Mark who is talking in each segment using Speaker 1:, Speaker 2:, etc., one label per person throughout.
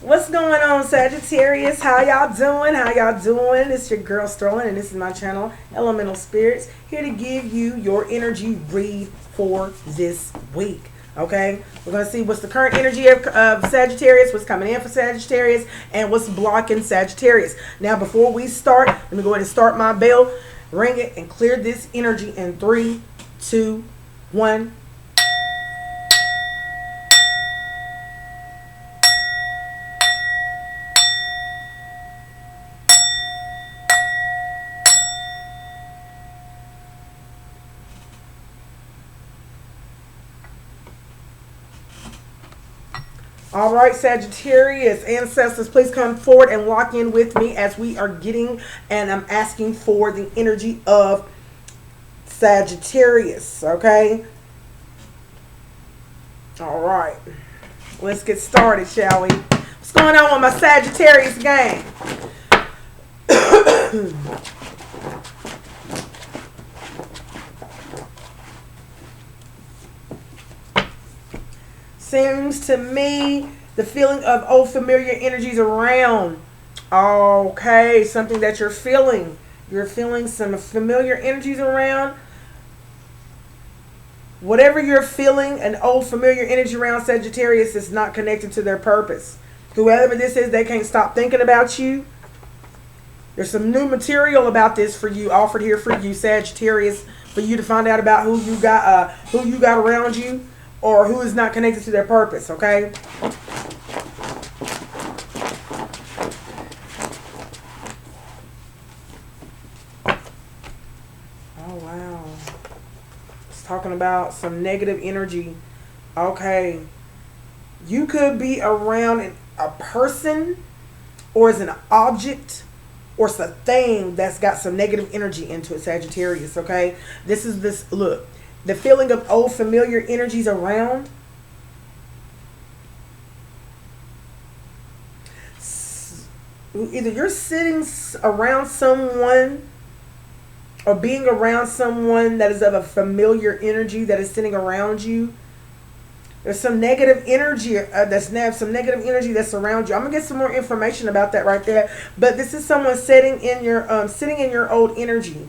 Speaker 1: What's going on, Sagittarius? How y'all doing? How y'all doing? It's your girl Sterling, and this is my channel, Elemental Spirits, here to give you your energy read for this week. Okay, we're going to see what's the current energy of Sagittarius, what's coming in for Sagittarius, and what's blocking Sagittarius. Now, before we start, let me go ahead and start my bell, ring it, and clear this energy in 3, 2, 1. All right, Sagittarius ancestors, please come forward and lock in with me as we are getting and I'm asking for the energy of Sagittarius. Okay. All right. Let's get started, shall we? What's going on with my Sagittarius gang? Seems to me the feeling of old familiar energies around. Okay, something that you're feeling. You're feeling some familiar energies around. Whatever you're feeling, an old familiar energy around Sagittarius is not connected to their purpose. Whoever this is, they can't stop thinking about you. There's some new material about this for you, offered here for you, Sagittarius, for you to find out about who you got around you, or who is not connected to their purpose, okay? Oh, wow. It's talking about some negative energy. Okay. You could be around a person, or as an object, or it's a thing that's got some negative energy into it, Sagittarius, okay? Look. The feeling of old familiar energies around. Either you're sitting around someone or being around someone that is of a familiar energy that is sitting around you. There's some negative energy some negative energy that's around you. I'm gonna get some more information about that right there. But this is someone sitting in your old energy.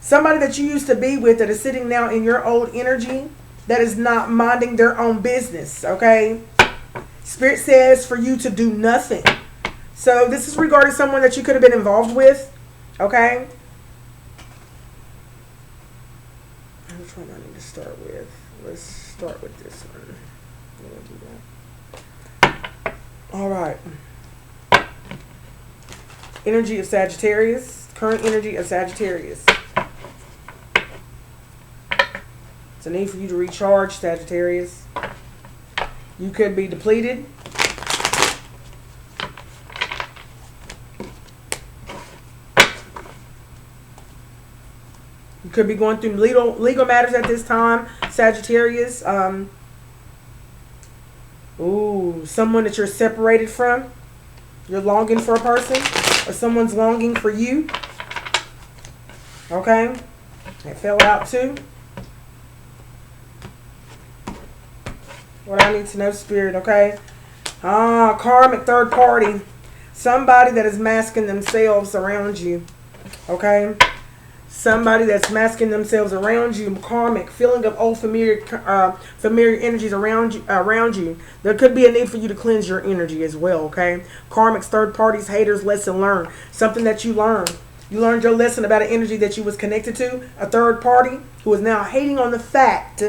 Speaker 1: Somebody that you used to be with that is sitting now in your old energy that is not minding their own business, okay? Spirit says for you to do nothing. So this is regarding someone that you could have been involved with, okay? Which one do I need to start with? Let's start with this one. I'm gonna do that. All right. Energy of Sagittarius. Current energy of Sagittarius. It's a need for you to recharge, Sagittarius. You could be depleted. You could be going through legal matters at this time, Sagittarius. Someone that you're separated from. You're longing for a person, or someone's longing for you. Okay? That fell out too. What I need to know, Spirit, okay? Karmic third party. Somebody that is masking themselves around you. Okay? Somebody that's masking themselves around you. Karmic. Feeling of old familiar energies around you. There could be a need for you to cleanse your energy as well, okay? Karmics, third parties, haters, lesson learned. Something that you learned. You learned your lesson about an energy that you was connected to. A third party who is now hating on the fact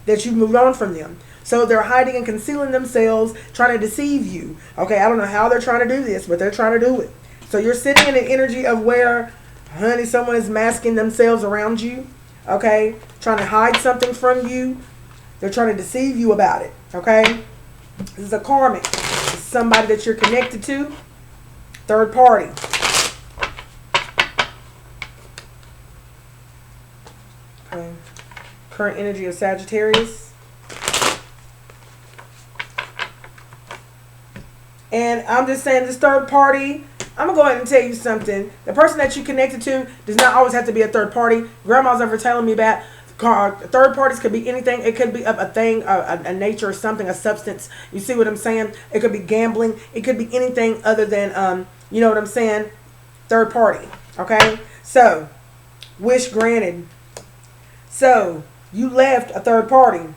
Speaker 1: that you moved on from them. So they're hiding and concealing themselves, trying to deceive you. Okay, I don't know how they're trying to do this, but they're trying to do it. So you're sitting in an energy of where, honey, someone is masking themselves around you. Okay, trying to hide something from you. They're trying to deceive you about it. Okay, this is a karmic. This is somebody that you're connected to. Third party. Okay, current energy of Sagittarius. And I'm just saying this third party, I'm going to go ahead and tell you something. The person that you connected to does not always have to be a third party. Grandma's ever telling me about Third parties could be anything. It could be a thing, a nature or something, a substance. You see what I'm saying? It could be gambling. It could be anything other than, you know what I'm saying? Third party. Okay? So, wish granted. So, you left a third party,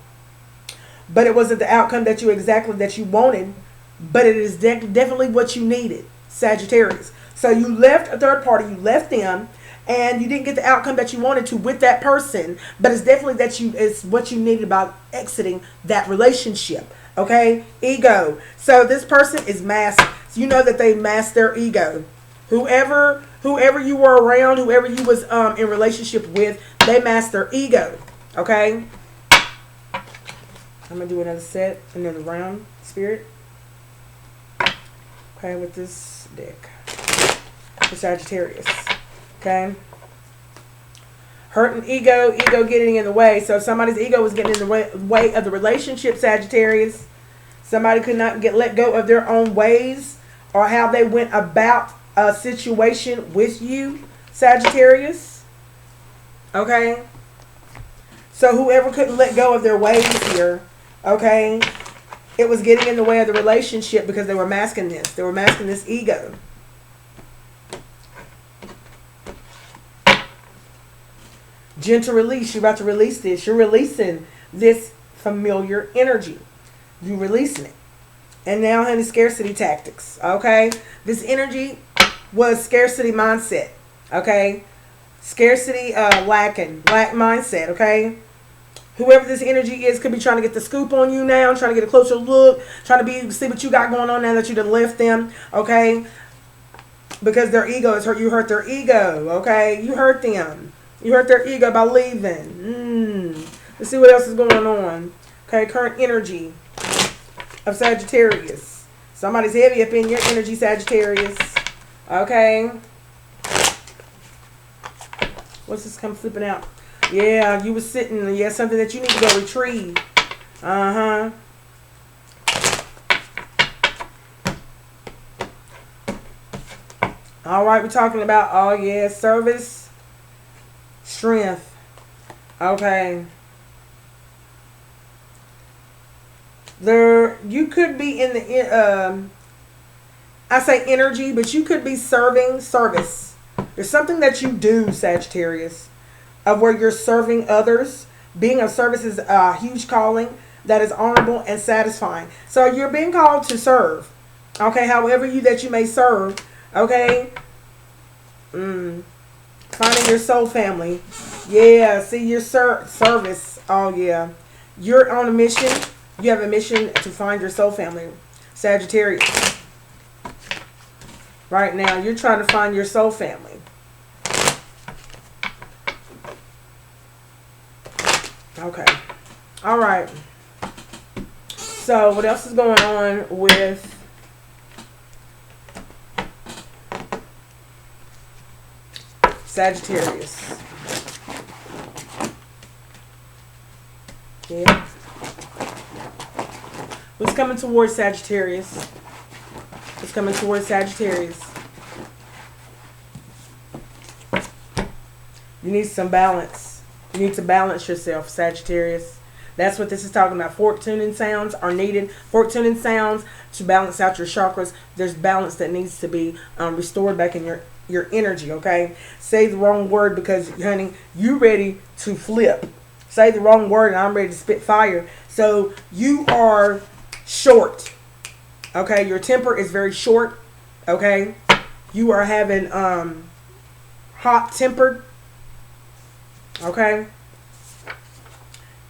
Speaker 1: but it wasn't the outcome that you wanted, but it is definitely what you needed, Sagittarius. So, you left a third party. You left them. And you didn't get the outcome that you wanted to with that person, but it's definitely it's what you needed about exiting that relationship. Okay, ego. So this person is masked. So you know that they masked their ego. Whoever you were around, whoever you was in relationship with, they masked their ego. Okay. I'm gonna do another set, another round, Spirit. Okay, with this deck for Sagittarius. Okay. Hurting ego getting in the way. So if somebody's ego was getting in the way of the relationship, Sagittarius, somebody could not let go of their own ways or how they went about a situation with you, Sagittarius. Okay. So whoever couldn't let go of their ways here, okay, it was getting in the way of the relationship because they were masking this. They were masking this ego. Gentle release. You're about to release this. You're releasing this familiar energy. You're releasing it. And now, honey, scarcity tactics. Okay? This energy was scarcity mindset. Okay? Scarcity lack mindset. Okay? Whoever this energy is could be trying to get the scoop on you now. Trying to get a closer look. Trying to see what you got going on now that you done left them. Okay? Because their ego is hurt. You hurt their ego. Okay? You hurt them. You hurt their ego by leaving. Let's see what else is going on. Okay, current energy of Sagittarius. Somebody's heavy up in your energy, Sagittarius. Okay. What's this come flipping out? Yeah, you was sitting. Yeah, something that you need to go retrieve. Uh-huh. All right, we're talking about, oh yeah, service. Strength. Okay. You could be in the I say energy, but you could be serving service. There's something that you do, Sagittarius, of where you're serving others. Being of service is a huge calling that is honorable and satisfying. So you're being called to serve. Okay, however you may serve. Okay. Finding your soul family. Yeah, see your service. Oh, yeah. You're on a mission. You have a mission to find your soul family. Sagittarius. Right now, you're trying to find your soul family. Okay. All right. So, what else is going on with Sagittarius? Yeah. What's coming towards Sagittarius? What's coming towards Sagittarius? You need some balance. You need to balance yourself, Sagittarius. That's what this is talking about. Fork tuning sounds are needed. Fork tuning sounds to balance out your chakras. There's balance that needs to be restored back in your energy, okay? Say the wrong word because, honey, you ready to flip. Say the wrong word and I'm ready to spit fire. So you are short, okay? Your temper is very short, okay? You are having hot-tempered, okay?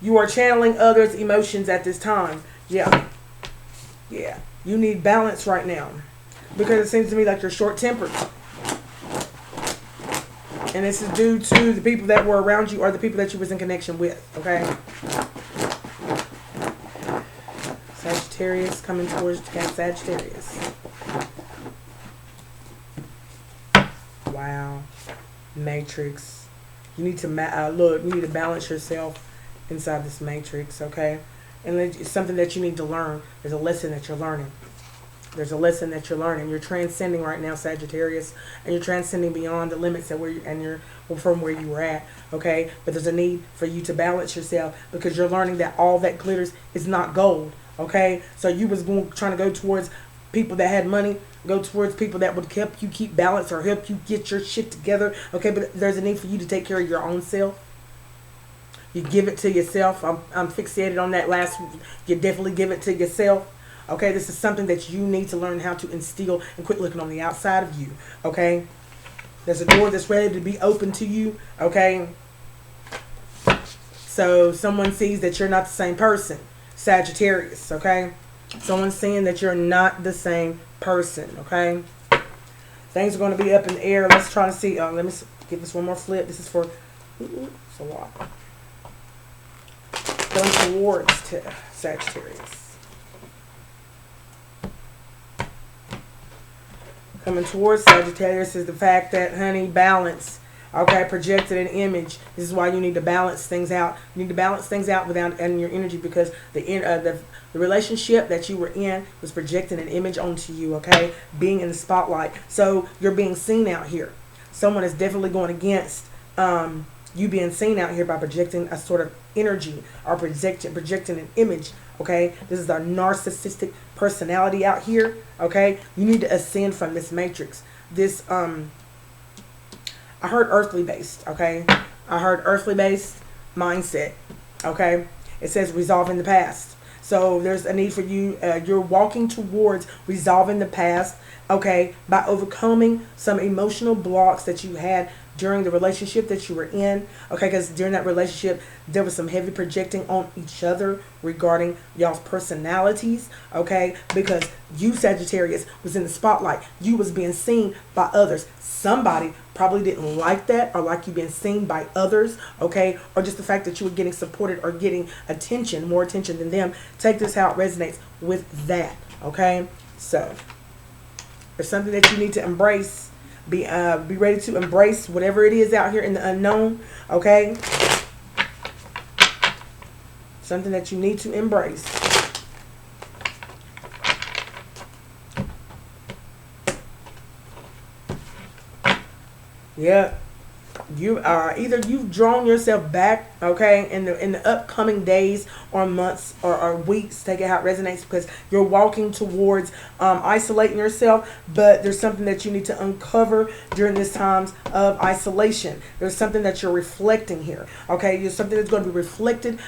Speaker 1: You are channeling others' emotions at this time. Yeah. Yeah. You need balance right now because it seems to me like you're short-tempered. And this is due to the people that were around you or the people that you was in connection with. Okay. Sagittarius coming towards Sagittarius. Wow. Matrix. You need to look. You need to balance yourself inside this matrix. Okay. And it's something that you need to learn. There's a lesson that you're learning. There's a lesson that you're learning. You're transcending right now, Sagittarius, and you're transcending beyond the limits that you're from where you were at. Okay, but there's a need for you to balance yourself because you're learning that all that glitters is not gold. Okay, so you was trying to go towards people that had money, go towards people that would help you keep balance or help you get your shit together. Okay, but there's a need for you to take care of your own self. You give it to yourself. I'm fixated on that last. You definitely give it to yourself. Okay, this is something that you need to learn how to instill and quit looking on the outside of you. Okay, there's a door that's ready to be open to you. Okay, so someone sees that you're not the same person, Sagittarius. Okay, someone's saying that you're not the same person. Okay, things are going to be up in the air. Let's try to see. Let me give this one more flip. This is for. It's a lot. Going towards to Sagittarius. Coming towards Sagittarius is the fact that, honey, balance. Okay, projected an image. This is why you need to balance things out. You need to balance things out without adding your energy because the relationship that you were in was projecting an image onto you. Okay, being in the spotlight. So you're being seen out here. Someone is definitely going against you being seen out here by projecting a sort of energy or projecting an image. Okay, this is a narcissistic personality out here. Okay, you need to ascend from this matrix. This I heard earthly based. Okay, I heard earthly based mindset. Okay, it says resolving the past. So there's a need for you. You're walking towards resolving the past. Okay, by overcoming some emotional blocks that you had during the relationship that you were in. Okay, because during that relationship there was some heavy projecting on each other regarding y'all's personalities. Okay, because you, Sagittarius, was in the spotlight. You was being seen by others. Somebody probably didn't like that or like you being seen by others. Okay, or just the fact that you were getting supported or getting attention, more attention than them. Take this how it resonates with that. Okay, so there's something that you need to embrace. Be ready to embrace whatever it is out here in the unknown. Okay, something that you need to embrace. Yeah, you are either you've drawn yourself back, okay, in the upcoming days or months or weeks. Take it how it resonates because you're walking towards isolating yourself, but there's something that you need to uncover during this times of isolation. There's something that you're reflecting here. Okay, there's something that's going to be reflected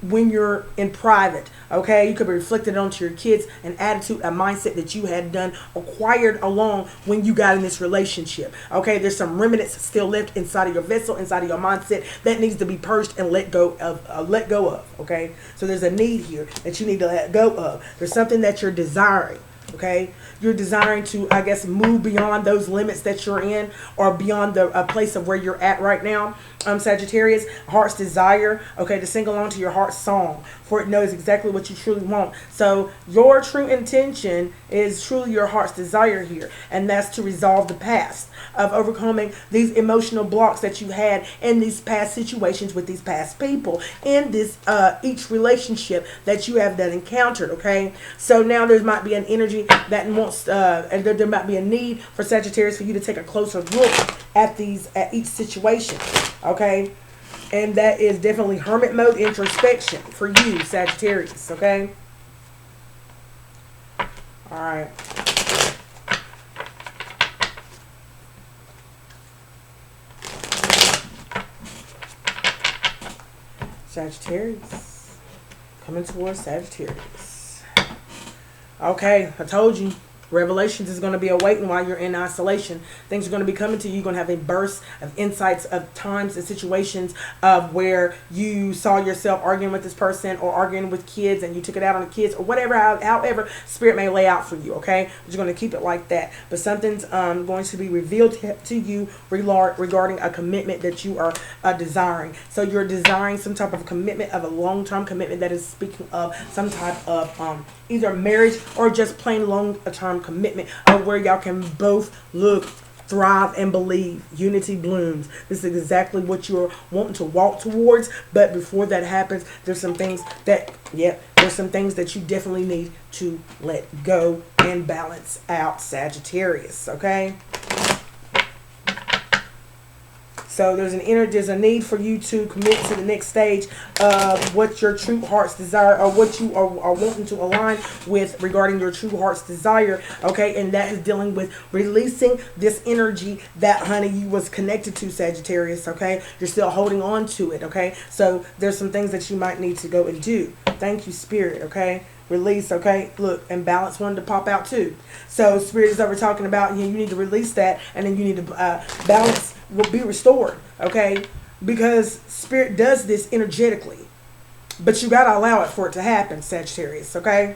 Speaker 1: when you're in private. Okay, you could be reflected onto your kids, an attitude, a mindset that you had acquired along when you got in this relationship. Okay, there's some remnants still left inside of your vessel, inside of your mindset that needs to be purged and let go of. Okay, so there's a need here that you need to let go of. There's something that you're desiring. Okay, you're desiring to, I guess, move beyond those limits that you're in or beyond the place of where you're at right now. Sagittarius, heart's desire, okay, to sing along to your heart's song, for it knows exactly what you truly want. So your true intention is truly your heart's desire here, and that's to resolve the past, of overcoming these emotional blocks that you had in these past situations with these past people in this each relationship that you have encountered. Okay, so now there might be an energy that wants and there might be a need for Sagittarius for you to take a closer look at each situation. Okay, and that is definitely hermit mode, introspection for you, Sagittarius. Okay, all right. Sagittarius, coming towards Sagittarius. Okay, I told you. Revelations is going to be awaiting while you're in isolation. Things are going to be coming to you. You're going to have a burst of insights of times and situations of where you saw yourself arguing with this person or arguing with kids and you took it out on the kids or whatever, however Spirit may lay out for you, okay? But you're going to keep it like that. But something's going to be revealed to you regarding a commitment that you are desiring. So you're desiring some type of commitment, of a long-term commitment that is speaking of some type of either marriage or just plain long-term commitment of where y'all can both look thrive and believe. Unity blooms. This is exactly what you're wanting to walk towards. But before that happens, there's some things that, there's some things that you definitely need to let go and balance out, Sagittarius. Okay. So there's a need for you to commit to the next stage of what your true heart's desire, or what you are wanting to align with regarding your true heart's desire. Okay, and that is dealing with releasing this energy that, honey, you was connected to, Sagittarius. Okay, you're still holding on to it. Okay, so there's some things that you might need to go and do. Thank you, Spirit. Okay. Release. Okay, look, and balance wanted to pop out too. So Spirit is over talking about, you need to release that, and then you need to balance will be restored. Okay, because Spirit does this energetically, but you got to allow it for it to happen, Sagittarius. Okay,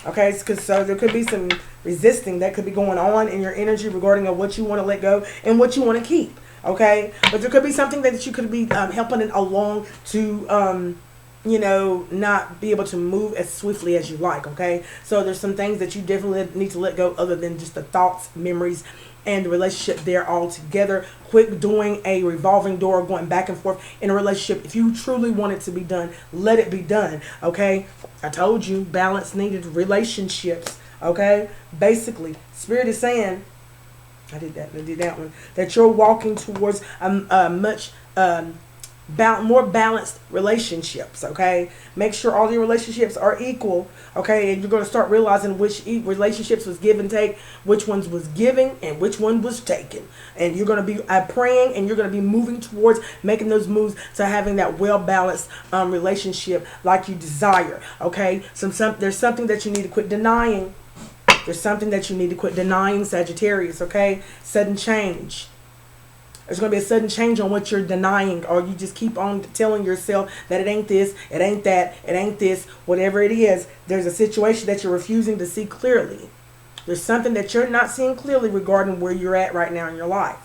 Speaker 1: because so there could be some resisting that could be going on in your energy regarding of what you want to let go and what you want to keep. Okay, but there could be something that you could be helping it along to not be able to move as swiftly as you like. Okay, so there's some things that you definitely need to let go, other than just the thoughts, memories, and the relationship there all together. Quit doing a revolving door, going back and forth in a relationship. If you truly want it to be done, let it be done. Okay, I told you, balance needed relationships. Okay, basically, Spirit is saying, I did that one, that you're walking towards a much more balanced relationships. Okay, make sure all your relationships are equal. Okay, and you're going to start realizing which relationships was give and take, which ones was giving and which one was taken, and you're going to be praying, and you're going to be moving towards making those moves to having that well balanced relationship like you desire. Okay, there's something that you need to quit denying. There's something that you need to quit denying, Sagittarius. Okay, sudden change. There's going to be a sudden change on what you're denying, or you just keep on telling yourself that it ain't this, it ain't that, it ain't this, whatever it is. There's a situation that you're refusing to see clearly. There's something that you're not seeing clearly regarding where you're at right now in your life.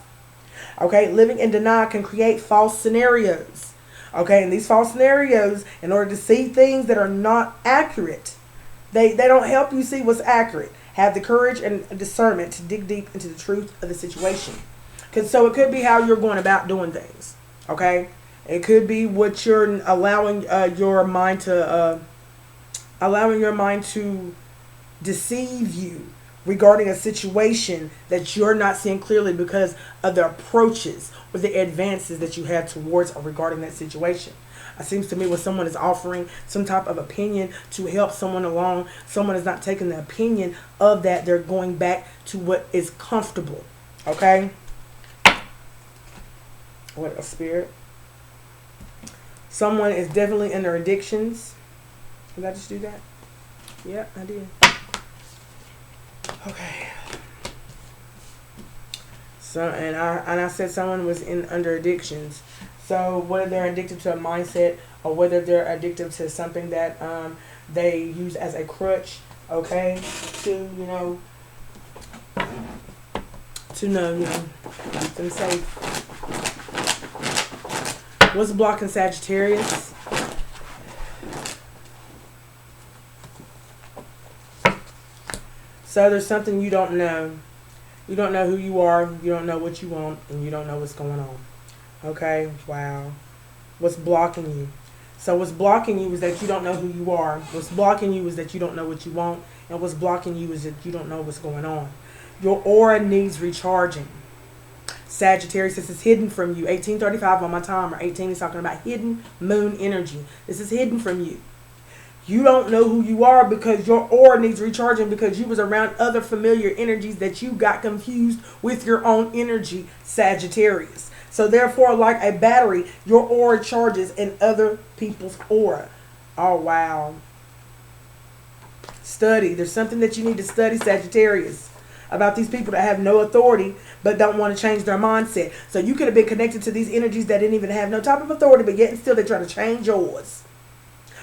Speaker 1: Okay, living in denial can create false scenarios. Okay, and these false scenarios, in order to see things that are not accurate, they don't help you see what's accurate. Have the courage and discernment to dig deep into the truth of the situation. So it could be how you're going about doing things. Okay, it could be what you're allowing your mind to deceive you regarding a situation that you're not seeing clearly because of the approaches or the advances that you have towards or regarding that situation. It seems to me when someone is offering some type of opinion to help someone along, someone is not taking the opinion of that. They're going back to what is comfortable. Okay. What a Spirit. Someone is definitely in their addictions. Did I just do that? Yeah, I did. Okay. So, and I said someone was under addictions. So whether they're addicted to a mindset, or whether they're addicted to something that they use as a crutch, okay, to keep them safe. What's blocking Sagittarius? So there's something you don't know. You don't know who you are. You don't know what you want. And you don't know what's going on. Okay? Wow. What's blocking you? So what's blocking you is that you don't know who you are. What's blocking you is that you don't know what you want. And what's blocking you is that you don't know what's going on. Your aura needs recharging. Sagittarius, this is hidden from you. 1835 on my timer. 18 is talking about hidden moon energy. This is hidden from you. You don't know who you are because your aura needs recharging, because you was around other familiar energies that you got confused with your own energy, Sagittarius. So therefore, like a battery, your aura charges in other people's aura. Oh, wow. Study. There's something that you need to study, Sagittarius, about these people that have no authority but don't want to change their mindset. So you could have been connected to these energies that didn't even have no type of authority, but yet and still they try to change yours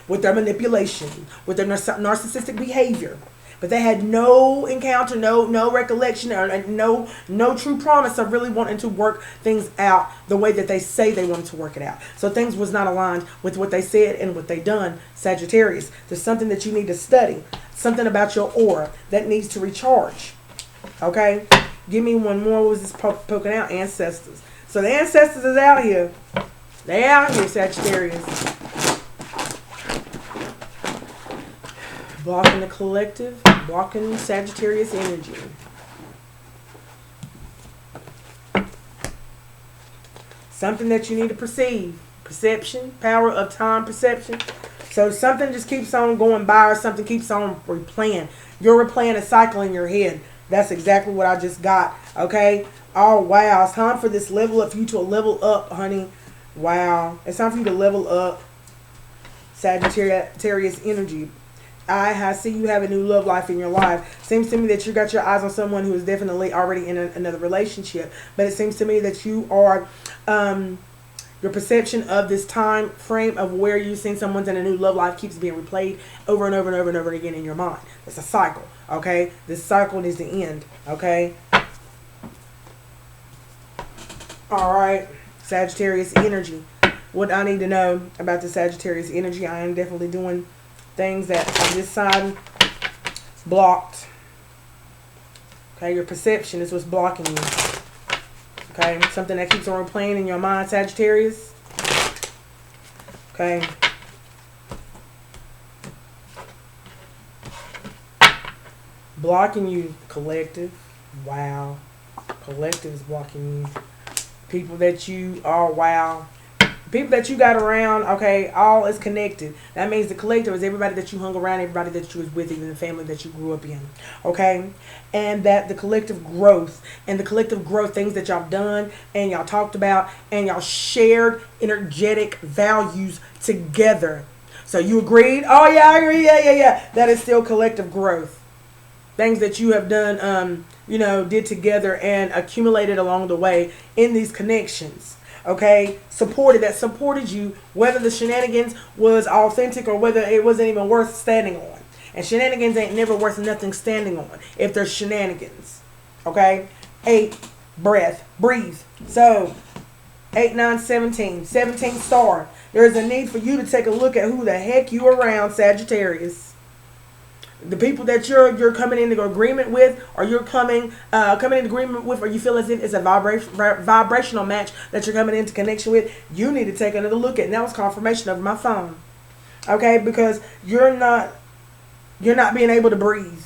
Speaker 1: with their manipulation, with their narcissistic behavior. But they had no encounter, no recollection, or no true promise of really wanting to work things out the way that they say they wanted to work it out. So things was not aligned with what they said and what they done, Sagittarius. There's something that you need to study, something about your aura that needs to recharge. Okay? Give me one more. What was this poking out? Ancestors. So the ancestors is out here. They out here, Sagittarius. Blocking the collective. Blocking Sagittarius energy. Something that you need to perceive. Perception. Power of time perception. So something just keeps on going by, or something keeps on replaying. You're replaying a cycle in your head. That's exactly what I just got. Okay? Oh, wow. It's time for this level up, for you to level up, honey. Wow. It's time for you to level up. Sagittarius energy. I see you have a new love life in your life. Seems to me that you got your eyes on someone who is definitely already in another relationship. But it seems to me that you are... your perception of this time frame of where you've seen someone's in a new love life keeps being replayed over and over and over and over again in your mind. It's a cycle, okay? This cycle needs to end, okay? All right, Sagittarius energy. What I need to know about the Sagittarius energy, I am definitely doing things that on this side blocked. Okay, your perception is what's blocking you. Okay, something that keeps on replaying in your mind, Sagittarius. Okay. Blocking you, collective. Wow. Collective is blocking you. People that you are, wow. People that you got around, okay, all is connected. That means the collective is everybody that you hung around, everybody that you was with, even the family that you grew up in, okay? And that the collective growth, things that y'all done and y'all talked about and y'all shared energetic values together. So you agreed? Oh, yeah, I agree. Yeah. That is still collective growth. Things that you have done, did together and accumulated along the way in these connections. Okay, that supported you, whether the shenanigans was authentic or whether it wasn't even worth standing on. And shenanigans ain't never worth nothing standing on if there's shenanigans. Okay, 8, breathe. So 8, 9, 17 star. There's a need for you to take a look at who the heck you around, Sagittarius. The people that you're coming into agreement with, or you're coming in agreement with, or you feel as if it's a vibrational match that you're coming into connection with, you need to take another look at. And that was confirmation over my phone. Okay, because you're not being able to breathe.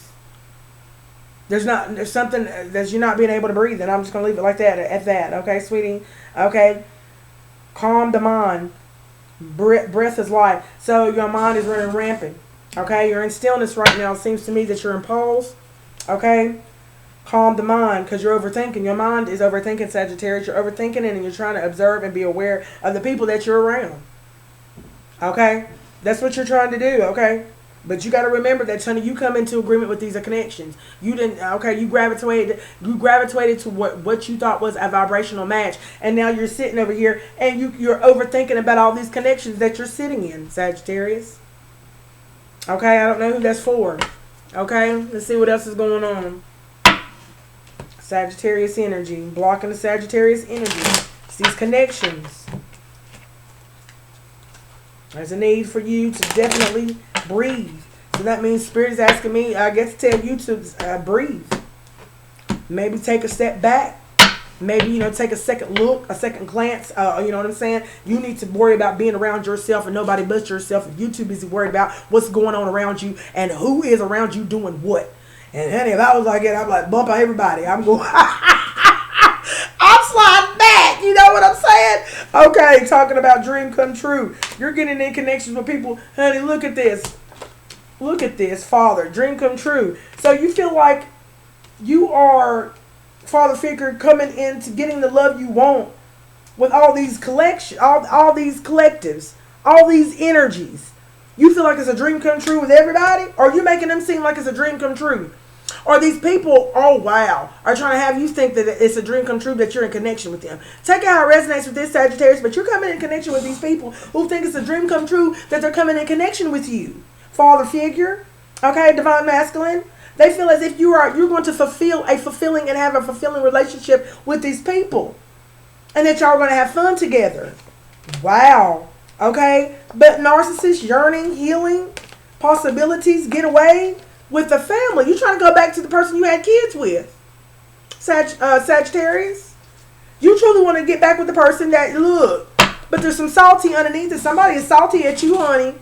Speaker 1: There's something that you're not being able to breathe, and I'm just gonna leave it like that at that. Okay, sweetie. Okay, calm the mind. Breath is life. So your mind is running rampant. Okay, you're in stillness right now. It seems to me that you're in pause. Okay, calm the mind, because you're overthinking. Your mind is overthinking, Sagittarius. You're overthinking it, and you're trying to observe and be aware of the people that you're around. Okay, that's what you're trying to do. Okay, but you got to remember that, honey, you come into agreement with these connections. You didn't. Okay, you gravitated to what you thought was a vibrational match, and now you're sitting over here and you're overthinking about all these connections that you're sitting in, Sagittarius. Okay, I don't know who that's for. Okay, let's see what else is going on. Sagittarius energy. Blocking the Sagittarius energy. It's these connections. There's a need for you to definitely breathe. So that means Spirit is asking me, I guess, to tell you to breathe. Maybe take a step back. Maybe, take a second look, a second glance. You know what I'm saying? You need to worry about being around yourself and nobody but yourself. If you're too busy worried about what's going on around you and who is around you doing what. And honey, if I was like it, I'm like, bump out everybody. I'm going, I'm sliding back. You know what I'm saying? Okay, talking about dream come true. You're getting in connections with people. Honey, look at this. Look at this, Father. Dream come true. So you feel like you are... Father figure coming into getting the love you want with all these all these collectives, all these energies. You feel like it's a dream come true with everybody? Or are you making them seem like it's a dream come true? Or these people, oh wow, are trying to have you think that it's a dream come true, that you're in connection with them. Take it how it resonates with this, Sagittarius, but you're coming in connection with these people who think it's a dream come true that they're coming in connection with you. Father figure, okay, divine masculine. They feel as if you're going to fulfill a fulfilling and have a fulfilling relationship with these people. And that y'all are going to have fun together. Wow. Okay. But narcissists, yearning, healing, possibilities, get away with the family. You're trying to go back to the person you had kids with. Sagittarius. You truly want to get back with the person that, look, but there's some salty underneath it. Somebody is salty at you, honey.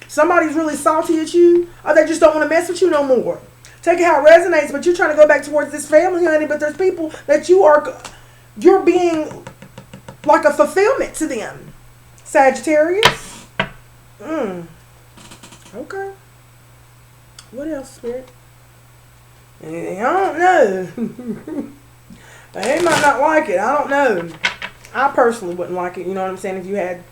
Speaker 1: Somebody's really salty at you, or they just don't want to mess with you no more. Take it how it resonates, but you're trying to go back towards this family, honey, but there's people that you're being like a fulfillment to them. Sagittarius. Okay. What else, Spirit? I don't know. They might not like it. I don't know. I personally wouldn't like it. You know what I'm saying? If you had,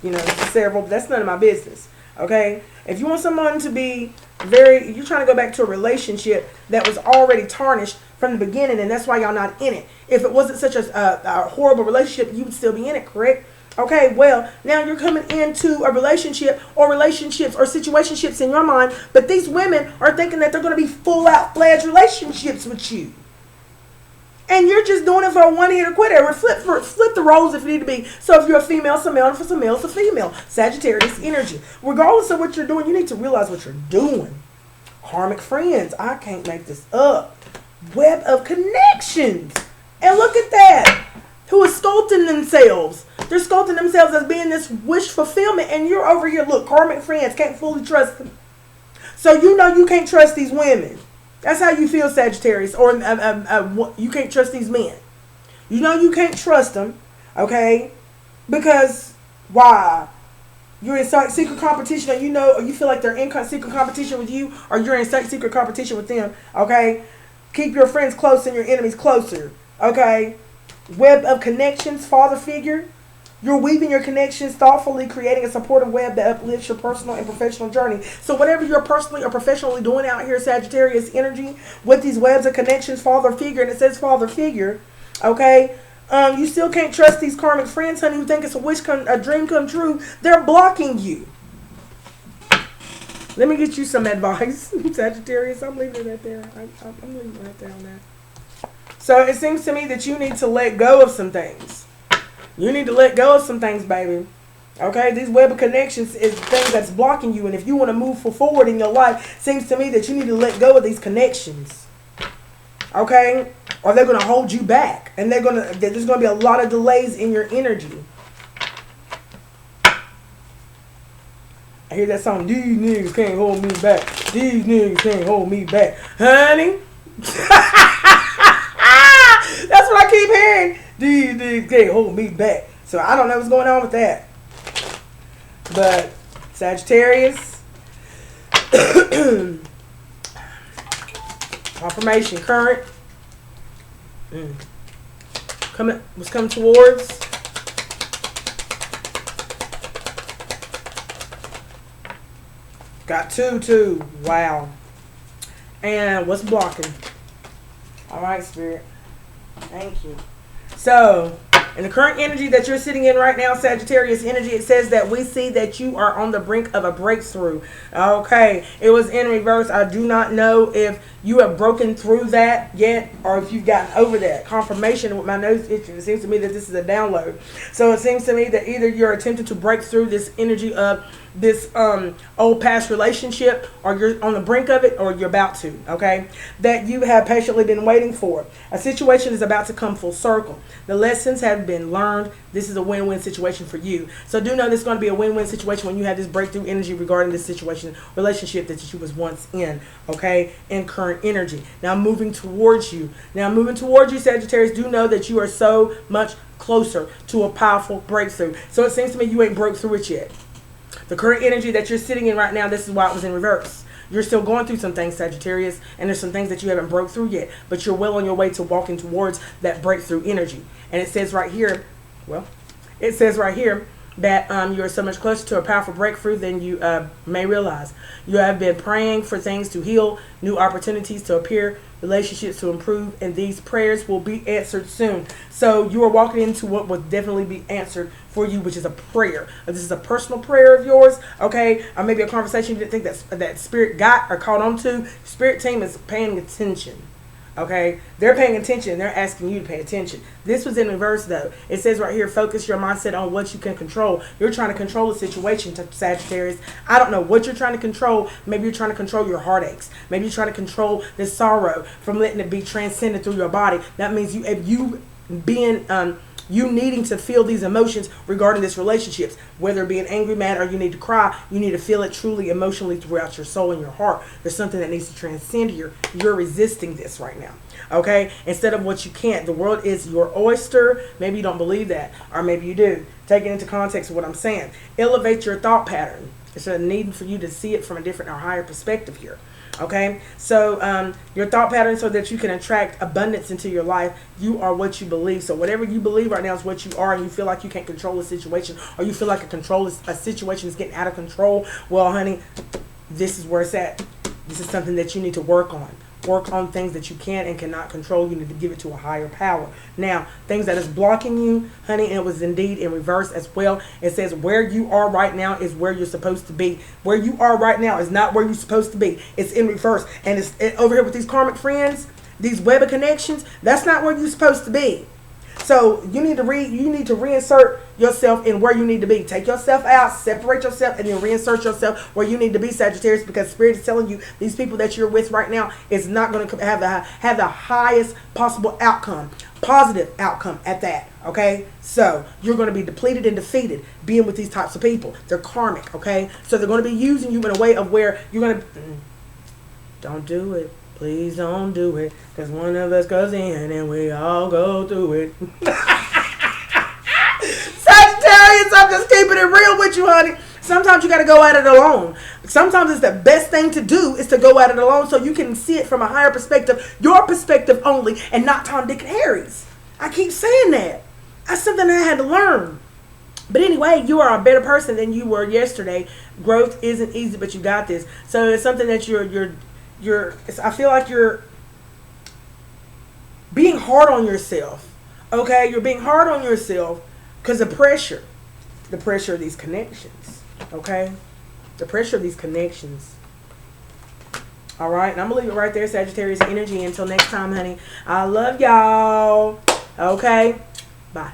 Speaker 1: several, but that's none of my business. Okay? If you want someone to be you're trying to go back to a relationship that was already tarnished from the beginning, and that's why y'all not in it. If it wasn't such a horrible relationship, you would still be in it, correct? Okay, well, now you're coming into a relationship or relationships or situationships in your mind, but these women are thinking that they're going to be full-out fledged relationships with you. And you're just doing it for a one-hitter quitter. Or flip the roles if you need to be. So if you're a female, it's a male. And for some males, it's a female. Sagittarius energy. Regardless of what you're doing, you need to realize what you're doing. Karmic friends. I can't make this up. Web of connections. And look at that. Who is sculpting themselves. They're sculpting themselves as being this wish fulfillment. And you're over here, look, karmic friends. Can't fully trust them. So you know you can't trust these women. That's how you feel, Sagittarius. Or you can't trust these men. You know you can't trust them, okay? Because, why? You're in secret competition, or you feel like they're in secret competition with you, or you're in secret competition with them, okay? Keep your friends close and your enemies closer, okay? Web of connections, father figure. You're weaving your connections thoughtfully, creating a supportive web that uplifts your personal and professional journey. So whatever you're personally or professionally doing out here, Sagittarius energy, with these webs of connections, father figure, and it says father figure, okay? You still can't trust these karmic friends, honey, who think it's a dream come true. They're blocking you. Let me get you some advice, Sagittarius. I'm leaving it right there. I'm leaving it right there on that. So it seems to me that you need to let go of some things. You need to let go of some things, baby. Okay? These web of connections is things that's blocking you. And if you want to move forward in your life, it seems to me that you need to let go of these connections. Okay? Or they're going to hold you back. And there's going to be a lot of delays in your energy. I hear that song, these niggas can't hold me back. These niggas can't hold me back. Honey? That's what I keep hearing. These niggas can't hold me back. So I don't know what's going on with that. But Sagittarius. Confirmation current. Was coming towards. Got two. Wow. And what's blocking? Alright, Spirit. Thank you. So, in the current energy that you're sitting in right now, Sagittarius energy, it says that we see that you are on the brink of a breakthrough. Okay, it was in reverse. I do not know if you have broken through that yet or if you've gotten over that. Confirmation with my nose itching. It seems to me that this is a download. So it seems to me that either you're attempting to break through this energy of this old past relationship, or you're on the brink of it, or you're about to, okay? That you have patiently been waiting for. A situation is about to come full circle. The lessons have been learned. This is a win-win situation for you. So do know this is going to be a win-win situation when you have this breakthrough energy regarding this situation, relationship that you was once in, okay? In current energy. Now moving towards you. Sagittarius, do know that you are so much closer to a powerful breakthrough. So it seems to me you ain't broke through it yet. The current energy that you're sitting in right now, this is why it was in reverse. You're still going through some things, Sagittarius, and there's some things that you haven't broke through yet, but you're well on your way to walking towards that breakthrough energy. And it says right here, that you are so much closer to a powerful breakthrough than you may realize. You have been praying for things to heal, new opportunities to appear, relationships to improve, and these prayers will be answered soon. So you are walking into what will definitely be answered for you, which is a prayer. This is a personal prayer of yours, okay? Or maybe a conversation you didn't think that Spirit got or caught on to. Spirit team is paying attention, Okay, they're paying attention. They're asking you to pay attention. This was in reverse though. It says right here, focus your mindset on what you can control. You're trying to control the situation, Sagittarius. I don't know what you're trying to control. Maybe you're trying to control your heartaches. Maybe you're trying to control this sorrow from letting it be transcended through your body. That means you needing to feel these emotions regarding this relationships, whether it be an angry, mad, or you need to cry. You need to feel it truly emotionally throughout your soul and your heart. There's something that needs to transcend here. You're resisting this right now. Okay, instead of what you can't. The world is your oyster. Maybe you don't believe that, or maybe you do. Take it into context of what I'm saying. Elevate your thought pattern. It's a need for you to see it from a different or higher perspective here. Okay, so your thought pattern, so that you can attract abundance into your life. You are what you believe. So whatever you believe right now is what you are, and you feel like you can't control a situation, or you feel like a situation is getting out of control. Well, honey, this is where it's at. This is something that you need to work on. Work on things that you can and cannot control. You need to give it to a higher power. Now, things that is blocking you, honey, and it was indeed in reverse as well. It says where you are right now is where you're supposed to be. Where you are right now is not where you're supposed to be. It's in reverse. And it's over here with these karmic friends, these web of connections. That's not where you're supposed to be. So you need to reinsert yourself in where you need to be. Take yourself out, separate yourself, and then reinsert yourself where you need to be, Sagittarius, because Spirit is telling you these people that you're with right now is not going to have the highest possible outcome, positive outcome at that. Okay, so you're going to be depleted and defeated being with these types of people. They're karmic. Okay, so they're going to be using you in a way of where you're going to don't do it. Please don't do it, because one of us goes in and we all go through it. Sagittarius, I'm just keeping it real with you, honey. Sometimes you got to go at it alone. Sometimes it's the best thing to do is to go at it alone, so you can see it from a higher perspective, your perspective only, and not Tom, Dick, and Harry's. I keep saying that. That's something I had to learn. But anyway, you are a better person than you were yesterday. Growth isn't easy, but you got this. So it's something that I feel like you're being hard on yourself. Okay, you're being hard on yourself because the pressure of these connections. Okay, the pressure of these connections. All right, and I'm gonna leave it right there, Sagittarius energy. Until next time, honey. I love y'all. Okay, bye.